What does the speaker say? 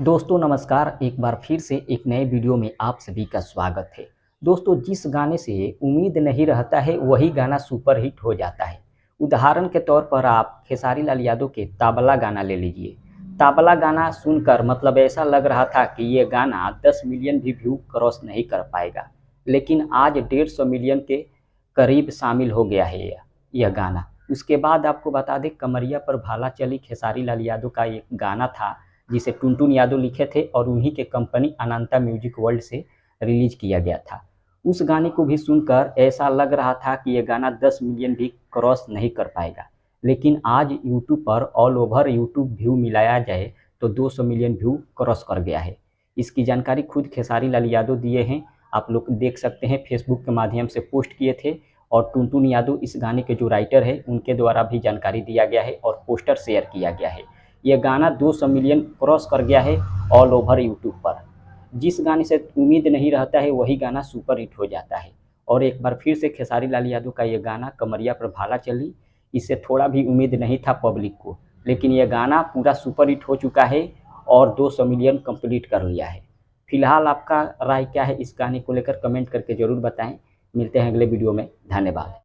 दोस्तों नमस्कार। एक बार फिर से एक नए वीडियो में आप सभी का स्वागत है। दोस्तों जिस गाने से उम्मीद नहीं रहता है वही गाना सुपरहिट हो जाता है। उदाहरण के तौर पर आप खेसारी लाल यादव के ताबला गाना ले लीजिए। ताबला गाना सुनकर मतलब ऐसा लग रहा था कि ये गाना 10 मिलियन भी व्यू क्रॉस नहीं कर पाएगा, लेकिन आज 150 मिलियन के करीब शामिल हो गया है यह गाना। उसके बाद आपको बता दें, कमरिया पर भाला चली खेसारी लाल यादव का एक गाना था जिसे टुनटुन यादव लिखे थे और उन्हीं के कंपनी अनंता म्यूजिक वर्ल्ड से रिलीज किया गया था। उस गाने को भी सुनकर ऐसा लग रहा था कि ये गाना 10 मिलियन भी क्रॉस नहीं कर पाएगा, लेकिन आज यूट्यूब पर ऑल ओवर यूट्यूब व्यू मिलाया जाए तो 200 मिलियन व्यू क्रॉस कर गया है। इसकी जानकारी खुद खेसारी लाल यादव दिए हैं, आप लोग देख सकते हैं, फेसबुक के माध्यम से पोस्ट किए थे। और टुनटुन यादव इस गाने के जो राइटर है उनके द्वारा भी जानकारी दिया गया है और पोस्टर शेयर किया गया है। यह गाना 200 मिलियन क्रॉस कर गया है ऑल ओवर यूट्यूब पर। जिस गाने से उम्मीद नहीं रहता है वही गाना सुपर हिट हो जाता है। और एक बार फिर से खेसारी लाल यादव का ये गाना कमरिया पर भाला चली, इससे थोड़ा भी उम्मीद नहीं था पब्लिक को, लेकिन यह गाना पूरा सुपर हिट हो चुका है और 200 मिलियन कंप्लीट कर लिया है। फिलहाल आपका राय क्या है इस गाने को लेकर, कमेंट करके ज़रूर बताएं। मिलते हैं अगले वीडियो में। धन्यवाद।